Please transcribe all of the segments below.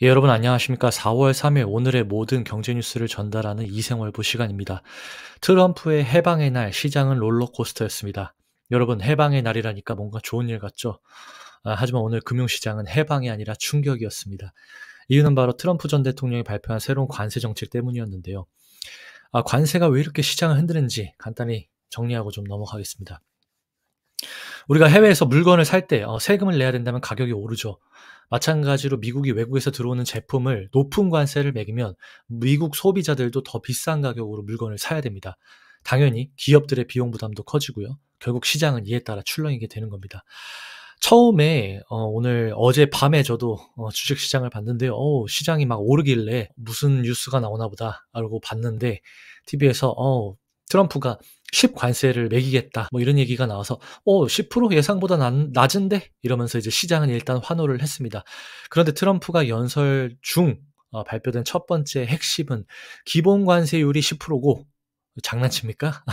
예, 여러분 안녕하십니까? 4월 3일 오늘의 모든 경제 뉴스를 전달하는 이생월부 시간입니다. 트럼프의 해방의 날 시장은 롤러코스터였습니다. 여러분 해방의 날이라니까 뭔가 좋은 일 같죠? 하지만 오늘 금융시장은 해방이 아니라 충격이었습니다. 이유는 바로 트럼프 전 대통령이 발표한 새로운 관세 정책 때문이었는데요. 관세가 왜 이렇게 시장을 흔드는지 간단히 정리하고 좀 넘어가겠습니다. 우리가 해외에서 물건을 살 때 세금을 내야 된다면 가격이 오르죠. 마찬가지로 미국이 외국에서 들어오는 제품을 높은 관세를 매기면 미국 소비자들도 더 비싼 가격으로 물건을 사야 됩니다. 당연히 기업들의 비용 부담도 커지고요. 결국 시장은 이에 따라 출렁이게 되는 겁니다. 처음에 오늘 어젯밤에 저도 주식시장을 봤는데요. 시장이 막 오르길래 '무슨 뉴스가 나오나 보다.' 라고 봤는데 TV에서 트럼프가 10 관세를 매기겠다 뭐 이런 얘기가 나와서 10% 예상보다 낮은데?' 이러면서 이제 시장은 일단 환호를 했습니다. 그런데 트럼프가 연설 중 발표된 첫 번째 핵심은 기본 관세율이 10%고 장난칩니까?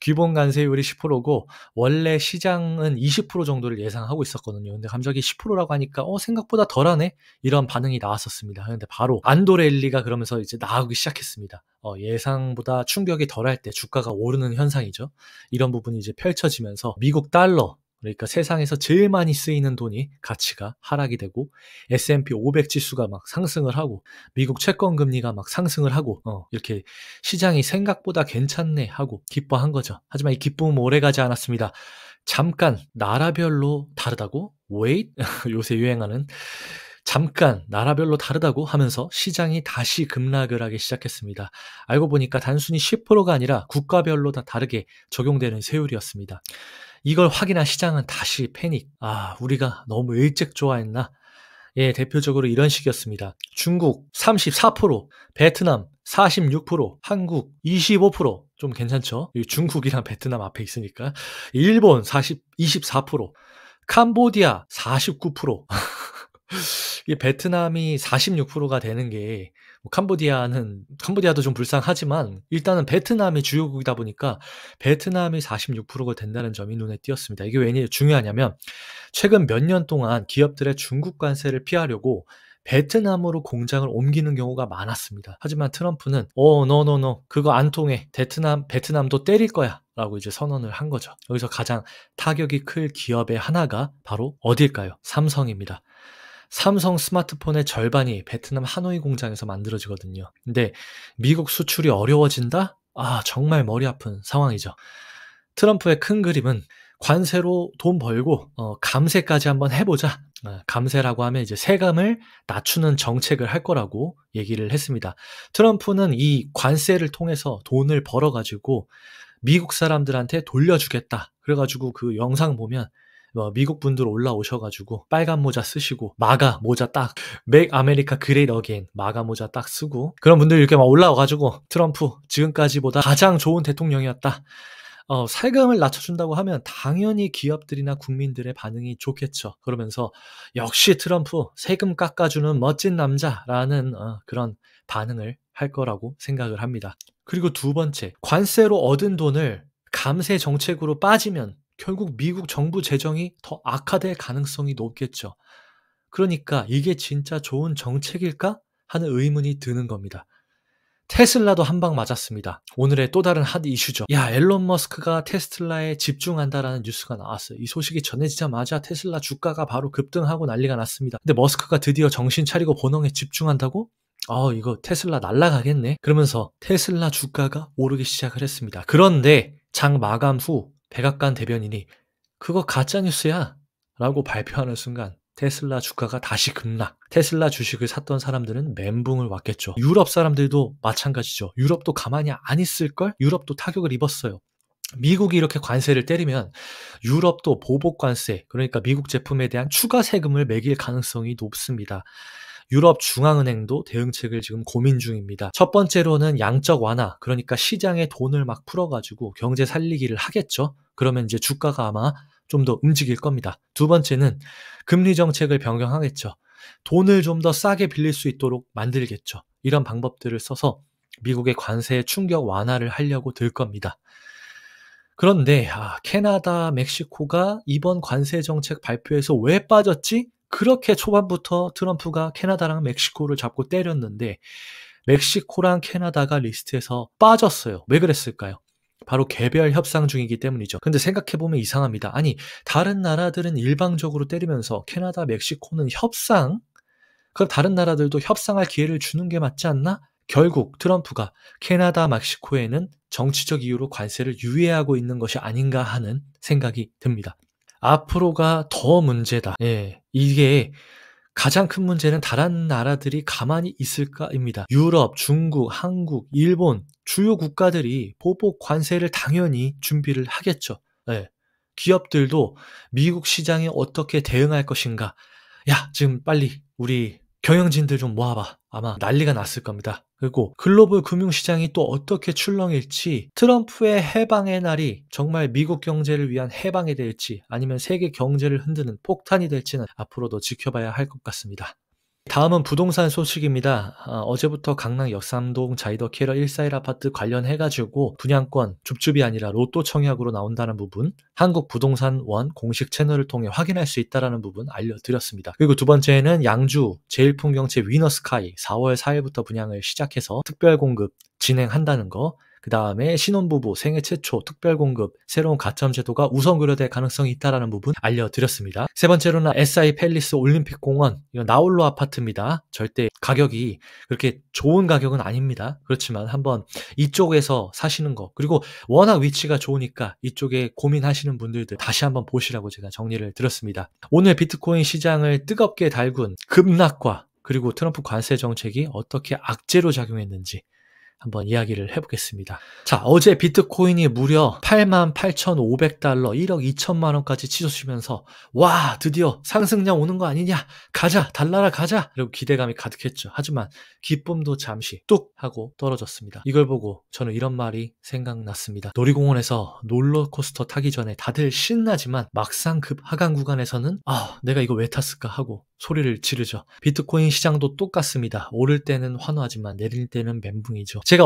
기본 관세율이 10%고 원래 시장은 20% 정도를 예상하고 있었거든요. 근데 갑자기 10%라고 하니까 생각보다 덜하네. 이런 반응이 나왔었습니다. 그런데 바로 안도렐리가 그러면서 이제 나오기 시작했습니다. 예상보다 충격이 덜할 때 주가가 오르는 현상이죠. 이런 부분이 이제 펼쳐지면서 미국 달러, 그러니까 세상에서 제일 많이 쓰이는 돈이 가치가 하락이 되고 S&P 500 지수가 막 상승을 하고 미국 채권 금리가 막 상승을 하고 이렇게 시장이 생각보다 괜찮네 하고 기뻐한 거죠. 하지만 이 기쁨은 오래가지 않았습니다. 잠깐 나라별로 다르다고? Wait? 요새 유행하는 잠깐 나라별로 다르다고 하면서 시장이 다시 급락을 하기 시작했습니다. 알고 보니까 단순히 10%가 아니라 국가별로 다 다르게 적용되는 세율이었습니다. 이걸 확인한 시장은 다시 패닉. 우리가 너무 일찍 좋아했나? 예, 대표적으로 이런 식이었습니다. 중국 34%, 베트남 46%, 한국 25%. 좀 괜찮죠? 중국이랑 베트남 앞에 있으니까. 일본 24%, 캄보디아 49%. 이 베트남이 46%가 되는 게 캄보디아도 좀 불쌍하지만 일단은 베트남이 주요국이다 보니까 베트남이 46%가 된다는 점이 눈에 띄었습니다. 이게 왜 중요하냐면 최근 몇 년 동안 기업들의 중국 관세를 피하려고 베트남으로 공장을 옮기는 경우가 많았습니다. 하지만 트럼프는 no, 그거 안 통해. 베트남도 때릴 거야 라고 이제 선언을 한 거죠. 여기서 가장 타격이 클 기업의 하나가 바로 어딜까요? 삼성입니다. 삼성 스마트폰의 절반이 베트남 하노이 공장에서 만들어지거든요. 근데 미국 수출이 어려워진다? 정말 머리 아픈 상황이죠. 트럼프의 큰 그림은 관세로 돈 벌고 감세까지 한번 해보자. 감세라고 하면 이제 세금을 낮추는 정책을 할 거라고 얘기를 했습니다. 트럼프는 이 관세를 통해서 돈을 벌어가지고 미국 사람들한테 돌려주겠다. 그래가지고 그 영상 보면 미국 분들 올라오셔가지고 빨간 모자 쓰시고 마가 모자 딱 Make America Great Again 마가 모자 딱 쓰고 그런 분들이 이렇게 막 올라와가지고 트럼프 지금까지보다 가장 좋은 대통령이었다. 세금을 낮춰준다고 하면 당연히 기업들이나 국민들의 반응이 좋겠죠. 그러면서 역시 트럼프 세금 깎아주는 멋진 남자라는 그런 반응을 할 거라고 생각을 합니다. 그리고 두 번째, 관세로 얻은 돈을 감세 정책으로 빠지면 결국 미국 정부 재정이 더 악화될 가능성이 높겠죠. 그러니까 이게 진짜 좋은 정책일까? 하는 의문이 드는 겁니다. 테슬라도 한 방 맞았습니다. 오늘의 또 다른 핫 이슈죠. 앨런 머스크가 테슬라에 집중한다라는 뉴스가 나왔어요. 이 소식이 전해지자마자 테슬라 주가가 바로 급등하고 난리가 났습니다. 근데 머스크가 드디어 정신 차리고 본업에 집중한다고? 이거 테슬라 날라가겠네. 그러면서 테슬라 주가가 오르기 시작을 했습니다. 그런데 장 마감 후 백악관 대변인이 그거 가짜뉴스야 라고 발표하는 순간 테슬라 주가가 다시 급락. 테슬라 주식을 샀던 사람들은 멘붕을 왔겠죠. 유럽 사람들도 마찬가지죠. 유럽도 가만히 안 있을걸? 유럽도 타격을 입었어요. 미국이 이렇게 관세를 때리면 유럽도 보복 관세, 그러니까 미국 제품에 대한 추가 세금을 매길 가능성이 높습니다. 유럽 중앙은행도 대응책을 지금 고민 중입니다. 첫 번째로는 양적 완화, 그러니까 시장에 돈을 막 풀어가지고 경제 살리기를 하겠죠. 그러면 이제 주가가 아마 좀 더 움직일 겁니다. 두 번째는 금리 정책을 변경하겠죠. 돈을 좀 더 싸게 빌릴 수 있도록 만들겠죠. 이런 방법들을 써서 미국의 관세 충격 완화를 하려고 들 겁니다. 그런데 캐나다, 멕시코가 이번 관세 정책 발표에서 왜 빠졌지? 그렇게 초반부터 트럼프가 캐나다랑 멕시코를 잡고 때렸는데 멕시코랑 캐나다가 리스트에서 빠졌어요. 왜 그랬을까요? 바로 개별 협상 중이기 때문이죠. 근데 생각해보면 이상합니다. 아니, 다른 나라들은 일방적으로 때리면서 캐나다, 멕시코는 협상? 그럼 다른 나라들도 협상할 기회를 주는 게 맞지 않나? 결국 트럼프가 캐나다, 멕시코에는 정치적 이유로 관세를 유예하고 있는 것이 아닌가 하는 생각이 듭니다. 앞으로가 더 문제다. 예, 이게 가장 큰 문제는 다른 나라들이 가만히 있을까입니다. 유럽, 중국, 한국, 일본 주요 국가들이 보복 관세를 당연히 준비를 하겠죠. 예. 기업들도 미국 시장에 어떻게 대응할 것인가. 야, 지금 빨리 우리 경영진들 좀 모아봐. 아마 난리가 났을 겁니다. 그리고 글로벌 금융시장이 또 어떻게 출렁일지, 트럼프의 해방의 날이 정말 미국 경제를 위한 해방이 될지 아니면 세계 경제를 흔드는 폭탄이 될지는 앞으로도 지켜봐야 할 것 같습니다. 다음은 부동산 소식입니다. 어제부터 강남 역삼동 자이더 캐러 141 아파트 관련해가지고 분양권 줍줍이 아니라 로또 청약으로 나온다는 부분, 한국부동산원 공식 채널을 통해 확인할 수 있다는 부분 알려드렸습니다. 그리고 두 번째는 양주 제일풍경채 위너스카이 4월 4일부터 분양을 시작해서 특별공급 진행한다는 거, 그 다음에 신혼부부 생애 최초 특별공급 새로운 가점 제도가 우선 고려될 가능성이 있다는 부분 알려드렸습니다. 세 번째로는 SI 팰리스 올림픽공원, 이건 나홀로 아파트입니다. 절대 가격이 그렇게 좋은 가격은 아닙니다. 그렇지만 한번 이쪽에서 사시는 거, 그리고 워낙 위치가 좋으니까 이쪽에 고민하시는 분들도 다시 한번 보시라고 제가 정리를 드렸습니다. 오늘 비트코인 시장을 뜨겁게 달군 급락과 그리고 트럼프 관세 정책이 어떻게 악재로 작용했는지 한번 이야기를 해보겠습니다. 자, 어제 비트코인이 무려 88,500달러, 1억 2천만 원까지 치솟으면서 와, 드디어 상승량 오는 거 아니냐? 가자, 달나라 가자! 이러고 기대감이 가득했죠. 하지만 기쁨도 잠시 뚝 하고 떨어졌습니다. 이걸 보고 저는 이런 말이 생각났습니다. 놀이공원에서 롤러코스터 타기 전에 다들 신나지만 막상 급 하강 구간에서는 내가 이거 왜 탔을까 하고 소리를 지르죠. 비트코인 시장도 똑같습니다. 오를 때는 환호하지만 내릴 때는 멘붕이죠. 제가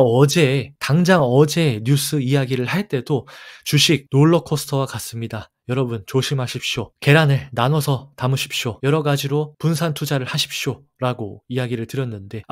당장 어제 뉴스 이야기를 할 때도 주식 롤러코스터와 같습니다. 여러분 조심하십시오. 계란을 나눠서 담으십시오. 여러 가지로 분산 투자를 하십시오. 라고 이야기를 드렸는데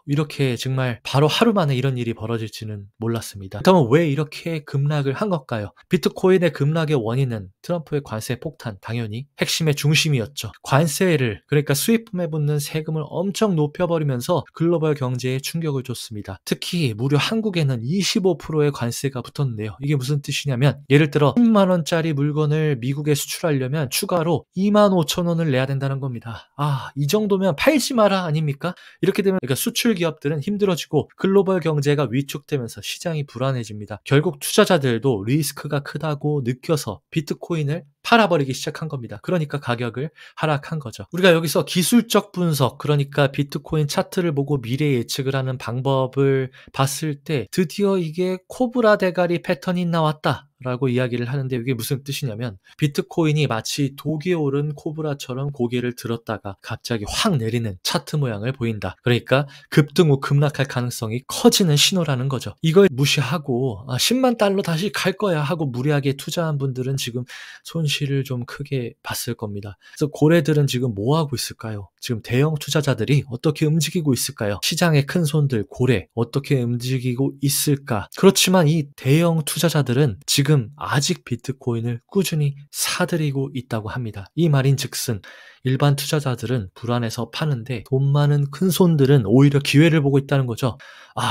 이렇게 정말 바로 하루 만에 이런 일이 벌어질지는 몰랐습니다. 그렇다면 왜 이렇게 급락을 한 걸까요? 비트코인의 급락의 원인은 트럼프의 관세 폭탄, 당연히 핵심의 중심이었죠. 관세를, 그러니까 수입품에 붙는 세금을 엄청 높여버리면서 글로벌 경제에 충격을 줬습니다. 특히 무려 한국에는 25%의 관세가 붙었는데요. 이게 무슨 뜻이냐면 예를 들어 10만 원짜리 물건을 미국에 수출하려면 추가로 2만 5천 원을 내야 된다는 겁니다. 이 정도면 팔지 마라 아닙니까? 이렇게 되면 그러니까 수출 기업들은 힘들어지고 글로벌 경제가 위축되면서 시장이 불안해집니다. 결국 투자자들도 리스크가 크다고 느껴서 비트코인을 팔아버리기 시작한 겁니다. 그러니까 가격을 하락한 거죠. 우리가 여기서 기술적 분석, 그러니까 비트코인 차트를 보고 미래 예측을 하는 방법을 봤을 때 드디어 이게 코브라 대가리 패턴이 나왔다 라고 이야기를 하는데, 이게 무슨 뜻이냐면 비트코인이 마치 독에 오른 코브라처럼 고개를 들었다가 갑자기 확 내리는 차트 모양을 보인다. 그러니까 급등 후 급락할 가능성이 커지는 신호라는 거죠. 이걸 무시하고 10만 달러 다시 갈 거야 하고 무리하게 투자한 분들은 지금 손실을 좀 크게 봤을 겁니다. 그래서 고래들은 지금 뭐 하고 있을까요? 지금 대형 투자자들이 어떻게 움직이고 있을까요? 시장의 큰 손들 고래 어떻게 움직이고 있을까? 그렇지만 이 대형 투자자들은 지금 아직 비트코인을 꾸준히 사들이고 있다고 합니다. 이 말인즉슨 일반 투자자들은 불안해서 파는데 돈 많은 큰 손들은 오히려 기회를 보고 있다는 거죠.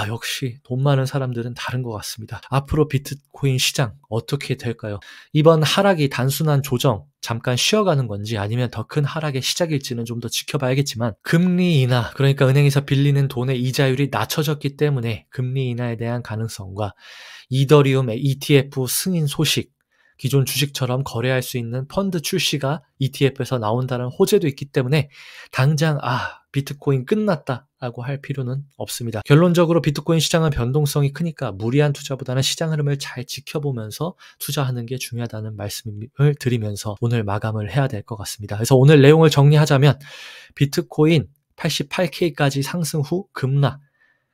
역시 돈 많은 사람들은 다른 것 같습니다. 앞으로 비트코인 시장 어떻게 될까요? 이번 하락이 단순한 조정, 잠깐 쉬어가는 건지 아니면 더 큰 하락의 시작일지는 좀 더 지켜봐야겠지만, 금리 인하, 그러니까 은행에서 빌리는 돈의 이자율이 낮춰졌기 때문에 금리 인하에 대한 가능성과 이더리움의 ETF 승인 소식, 기존 주식처럼 거래할 수 있는 펀드 출시가 ETF에서 나온다는 호재도 있기 때문에 당장 비트코인 끝났다 라고 할 필요는 없습니다. 결론적으로 비트코인 시장은 변동성이 크니까 무리한 투자보다는 시장 흐름을 잘 지켜보면서 투자하는 게 중요하다는 말씀을 드리면서 오늘 마감을 해야 될 것 같습니다. 그래서 오늘 내용을 정리하자면 비트코인 88K까지 상승 후 급락,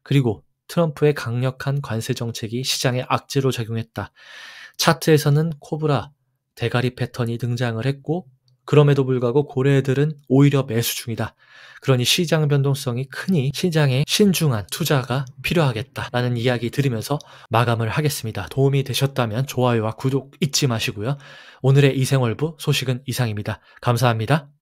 그리고 트럼프의 강력한 관세 정책이 시장에 악재로 작용했다. 차트에서는 코브라 대가리 패턴이 등장을 했고 그럼에도 불구하고 고래들은 오히려 매수 중이다. 그러니 시장 변동성이 크니 시장에 신중한 투자가 필요하겠다라는 이야기 들으면서 마감을 하겠습니다. 도움이 되셨다면 좋아요와 구독 잊지 마시고요. 오늘의 이생월부 소식은 이상입니다. 감사합니다.